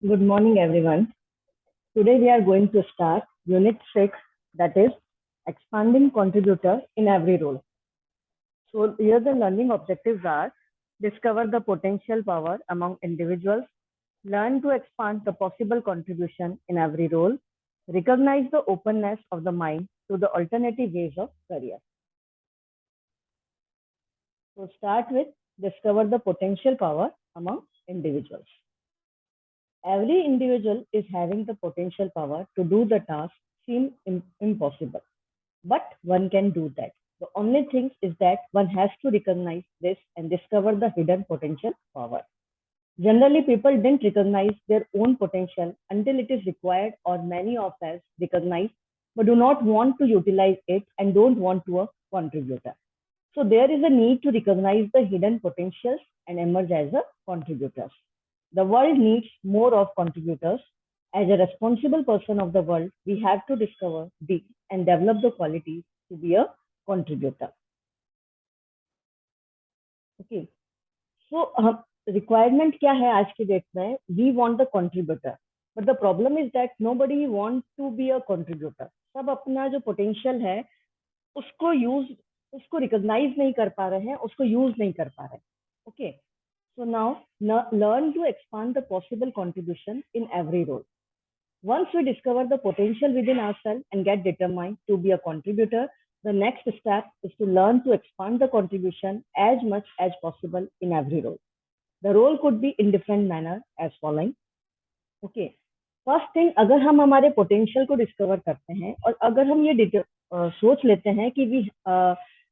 Good morning, everyone. Today we are going to start Unit 6, that is Expanding Contributor in Every Role. So here the learning objectives are: discover the potential power among individuals, learn to expand the possible contribution in every role, recognize the openness of the mind to the alternative ways of career. So start with discover the potential power among individuals. Every individual is having the potential power to do the task seem impossible, but one can do that. The only thing is that one has to recognize this and discover the hidden potential power. Generally, people didn't recognize their own potential until it is required, or many of us recognize but do not want to utilize it and don't want to a contributor. So there is a need to recognize the hidden potentials and emerge as a contributors. The world needs more of contributors. As a responsible person of the world, we have to discover the and develop the qualities to be a contributor. Okay. So requirement क्या है आज की date में? We want the contributor, but the problem is that nobody wants to be a contributor. सब अपना जो potential है उसको recognize नहीं कर पा रहे हैं, उसको use नहीं कर पा रहे हैं. Okay. So now learn to expand the possible contribution in every role. Once we discover the potential within ourselves and get determined to be a contributor, the next step is to learn to expand the contribution as much as possible in every role. The role could be in different manner as following. Okay. First thing, अगर हम हमारे potential को discover करते हैं और अगर हम ये सोच लेते हैं कि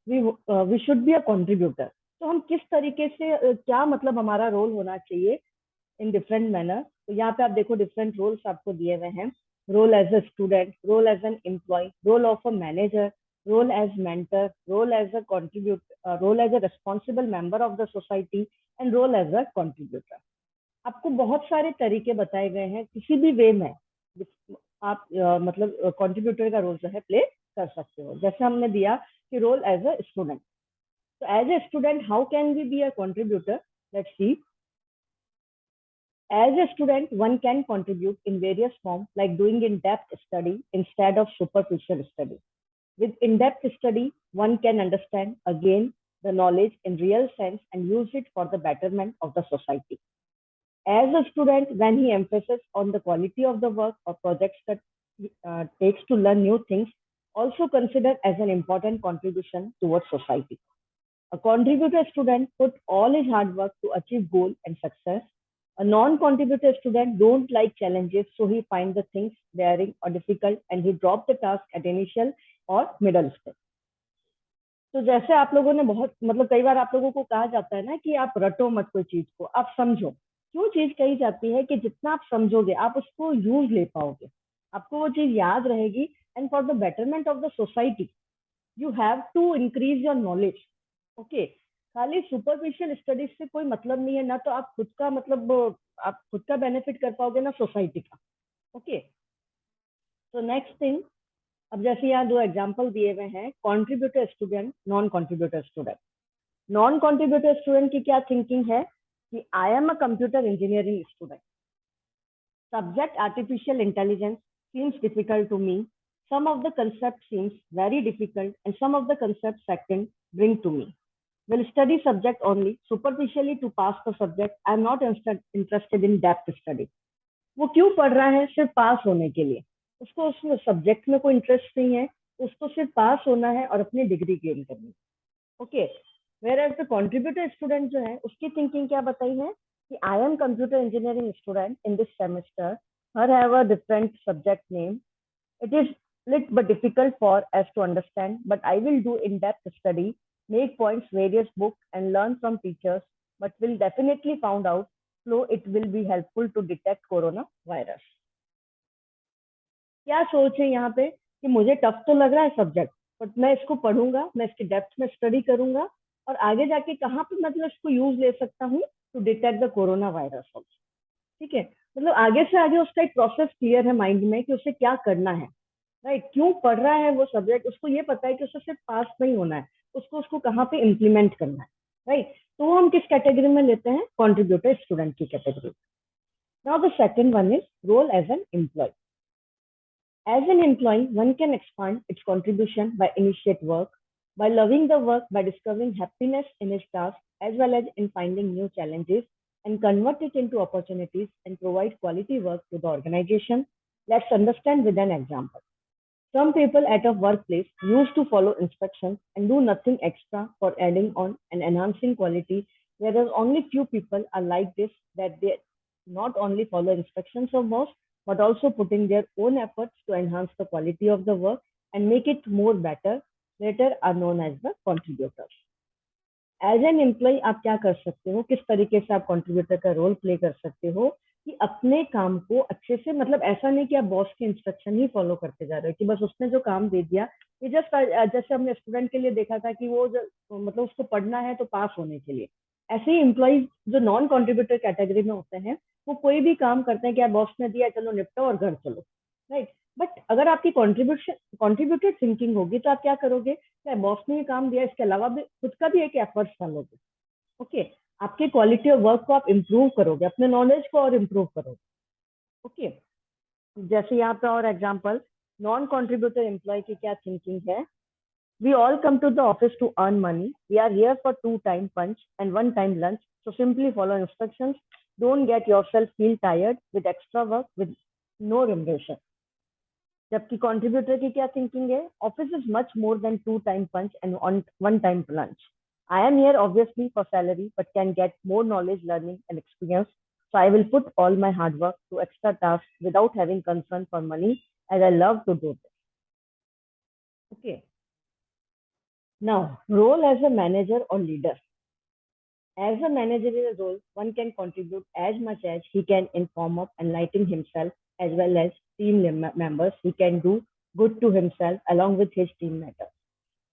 we should be a contributor, तो हम किस तरीके से क्या मतलब हमारा रोल होना चाहिए इन डिफरेंट मैनर. तो यहाँ पे आप देखो डिफरेंट रोल्स आपको दिए हुए हैं. Role as a student, role as an employ, role of a manager, role as mentor, role as a contributor, role as a responsible member of the society and role as a contributor. आपको बहुत सारे तरीके बताए गए हैं. किसी भी वे में आप मतलब कंट्रीब्यूटर का रोल जो है प्ले कर सकते हो. जैसे हमने दिया कि role as a student. So as a student, how can we be a contributor? Let's see. As a student, one can contribute in various forms, like doing in-depth study instead of superficial study. With in-depth study, one can understand again the knowledge in real sense and use it for the betterment of the society. As a student, when he emphasizes on the quality of the work or projects that takes to learn new things, also considered as an important contribution towards society. A contributor student put all his hard work to achieve goal and success. A non-contributor student don't like challenges, so he finds the things daring or difficult and he drops the task at initial or middle step. तो जैसे आप लोगों ने बहुत मतलब कई बार आप लोगों को कहा जाता है ना कि आप रटो मत कोई चीज को, आप समझो. क्यों चीज कही जाती है कि जितना आप समझोगे आप उसको यूज ले पाओगे, आपको वो चीज याद रहेगी. And for the betterment of the society you have to increase your knowledge. Okay. खाली सुपरफिशियल स्टडीज से कोई मतलब नहीं है. ना तो आप खुद का मतलब आप खुद का बेनिफिट कर पाओगे ना सोसाइटी का. ओके. तो नेक्स्ट थिंग, अब जैसे यहाँ दो एग्जांपल दिए हुए हैं, contributor student, non contributor student. Non contributor student की क्या थिंकिंग है कि I am a computer engineering student. Subject artificial intelligence seems difficult to me. Some of the concepts seems very difficult and some of the concepts second bring to me. Will study subject only superficially to pass the subject. I am not interested in depth study. वो क्यों पढ़ रहा है? सिर्फ पास होने के लिए. उसको उस सब्जेक्ट में कोई इंटरेस्ट नहीं है, उसको सिर्फ पास होना है और अपनी डिग्री गेन करनी. Okay. Whereas the contributor student जो है उसकी थिंकिंग क्या बताई है कि I am computer engineering student in this semester. Her have a different subject name. It is lit but difficult for us to understand, but I will do in-depth study, make points various books and learn from teachers, but will definitely found out so it will be helpful to detect coronavirus. क्या सोच है यहाँ पे कि मुझे tough तो लग रहा है सब्जेक्ट, बट मैं इसको पढ़ूंगा, मैं इसकी डेप्थ में स्टडी करूंगा और आगे जाके कहाँ पे मतलब इसको यूज ले सकता हूँ to detect the corona virus also. ठीक है. मतलब आगे से आगे उसका एक प्रोसेस क्लियर है माइंड में कि उसे क्या करना है. राइट. क्यों पढ़ रहा है वो सब्जेक्ट, उसको ये पता है कि उसे सिर्फ पास नहीं होना है, उसको कहाँ पे इम्प्लीमेंट करना है. राइट. तो हम किस कैटेगरी में लेते हैं? कंट्रीब्यूटर स्टूडेंट की category. Now the second one is role as an employee. As an employee, one can expand its contribution by initiate work, by loving the work, by discovering happiness in his task, as well as in finding new challenges and convert it into opportunities and provide quality work to the organization. Let's understand with an example. Some people at a workplace used to follow instructions and do nothing extra for adding on and enhancing quality, whereas only few people are like this, that they not only follow instructions of boss, but also putting their own efforts to enhance the quality of the work and make it more better, later are known as the contributors. As an employ आप क्या कर सकते हो, किस तरीके से आप contributor का रोल प्ले कर सकते हो कि अपने काम को अच्छे से, मतलब ऐसा नहीं कि आप बॉस के इंस्ट्रक्शन ही फॉलो करते जा रहे हो कि बस उसने जो काम दे दिया ये जस्ट जैसे हमने स्टूडेंट के लिए देखा था कि वो मतलब उसको पढ़ना है तो पास होने के लिए, ऐसे ही एम्प्लॉयज जो नॉन कंट्रीब्यूटर कैटेगरी में होते हैं वो कोई भी काम करते हैं कि यार बॉस ने दिया चलो निपटो और घर चलो, राइट। बट अगर आपकी कॉन्ट्रीब्यूशन कॉन्ट्रीब्यूटेड थिंकिंग होगी तो आप क्या करोगे, क्या बॉस ने ये काम दिया इसके अलावा भी खुद का भी एक एफर्ट्स डालोगे। ओके, आपकी क्वालिटी ऑफ वर्क को आप इम्प्रूव करोगे, अपने नॉलेज को और इम्प्रूव करोगे। ओके, जैसे यहाँ पे और एग्जांपल नॉन कंट्रीब्यूटर एम्प्लॉय की क्या थिंकिंग है। We all come to the office to earn money, we are here for 2 time punch and 1 time lunch, so simply follow instructions, don't get yourself feel tired with extra work with no remuneration. जबकि contributor की क्या thinking है, office is much more than 2 time punch and 1 time lunch, I am here obviously for salary, but can get more knowledge, learning, and experience. So I will put all my hard work to extra tasks without having concern for money, as I love to do this. Okay. Now, role as a manager or leader. As a managerial role, one can contribute as much as he can in form of enlightening himself as well as team members. He can do good to himself along with his team members,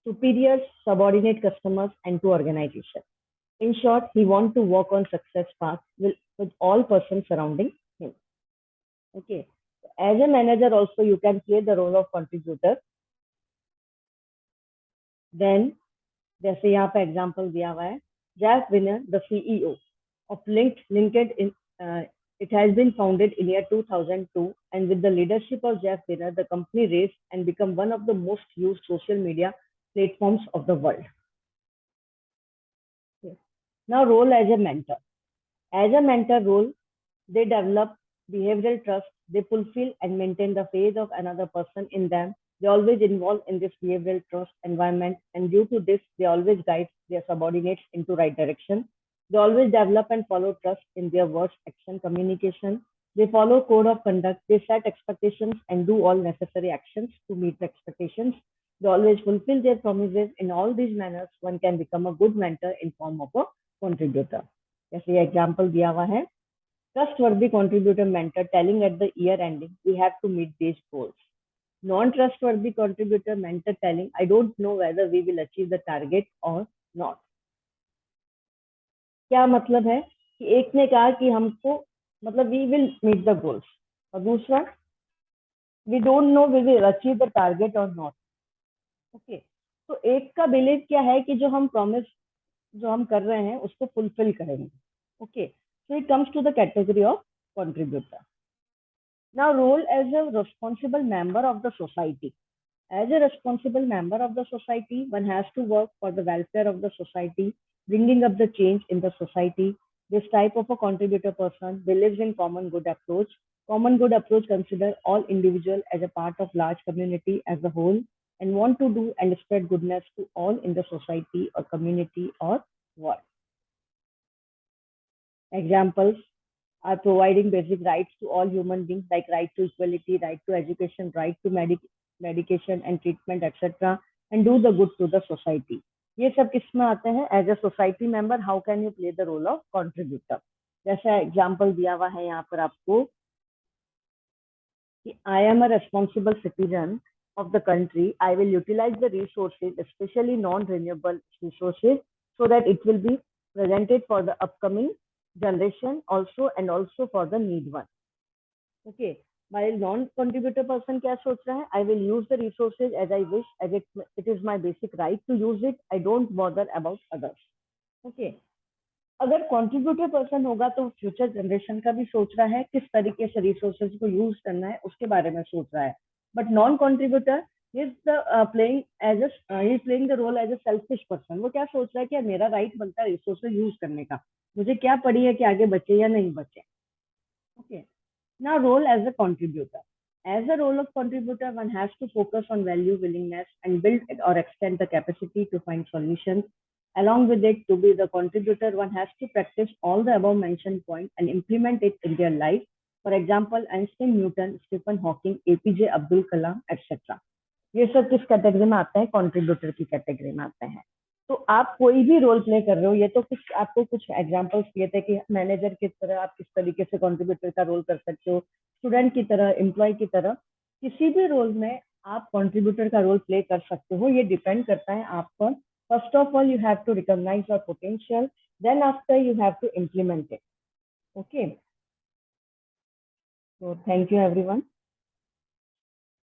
superiors, subordinate customers, and to organization. In short, he wants to work on success path with all persons surrounding him. Okay. As a manager, also you can play the role of contributor. Then, जैसे यहाँ पे example दिया हुआ है, Jeff Winner, the CEO of LinkedIn, it has been founded in year 2002, and with the leadership of Jeff Winner, the company raised and become one of the most used social media platforms of the world. Okay. Now, role as a mentor. As a mentor role, they develop behavioral trust, they fulfill and maintain the faith of another person in them. They always involve in this behavioral trust environment, and due to this, they always guide their subordinates into right direction. They always develop and follow trust in their words, action, communication. They follow code of conduct. They set expectations and do all necessary actions to meet the expectations. They always fulfill their promises. In all these manners, one can become a good mentor in form of a contributor. जैसे ये example दिया हुआ है, trustworthy contributor mentor telling at the year ending we have to meet these goals. Non-trustworthy contributor mentor telling I don't know whether we will achieve the target or not. क्या मतलब है कि एक ने कहा कि हमको मतलब we will meet the goals, और दूसरा we don't know we will achieve the target और नॉट। ओके, तो एक का बिलीव क्या है कि जो हम प्रॉमिस जो हम कर रहे हैं उसको फुलफिल करेंगे। Okay, so it comes to the category of contributor. Now, role as a responsible member of the society. As a responsible member of the society, one has to work for the welfare of the society, bringing up the change in the society. This type of a contributor person believes in common good approach. Common good approach consider all individual as a part of large community as a whole and want to do and spread goodness to all in the society or community or world. Examples are providing basic rights to all human beings like right to equality, right to education, right to medication and treatment, etc. and do the good to the society. ये सब किस में आते हैं? As a society member how can you play the role of contributor. जैसा example दिया हुआ है यहाँ पर आपको कि I am a responsible citizen of the country, I will utilize the resources, especially non-renewable resources, so that it will be presented for the upcoming generation also and also for the need one. Okay, while non-contributor person क्या सोच रहा है? I will use the resources as I wish, as it is my basic right to use it. I don't bother about others. Okay, अगर contributor person होगा तो future generation का भी सोच रहा है, किस तरीके से रिसोर्सेज को यूज करना है उसके बारे में सोच रहा है. But non contributor is playing as he playing the role as a selfish person. वो क्या सोच रहा है कि यार मेरा राइट बनता है रिसोर्सेज यूज करने का, मुझे क्या पड़ी है कि आगे बचे या नहीं बचे. Okay. Now, role as a contributor. As a role of contributor, one has to focus on value, willingness, and build or extend the capacity to find solutions. Along with it, to be the contributor, one has to practice all the above mentioned points and implement it in their life. For example, Einstein, Newton, Stephen Hawking, APJ Abdul Kalam, etc. ये सब किस category में आते हैं? Contributor की category में आते हैं. तो आप कोई भी रोल प्ले कर रहे हो, ये तो कुछ आपको कुछ एग्जांपल्स दिए थे कि मैनेजर की तरह आप किस तरीके से कंट्रीब्यूटर का रोल कर सकते हो, स्टूडेंट की तरह, एम्प्लॉय की तरह, किसी भी रोल में आप कंट्रीब्यूटर का रोल प्ले कर सकते हो. ये डिपेंड करता है आप पर. First of all you have to recognise your potential, then after you have to implement it. Okay. So thank you everyone.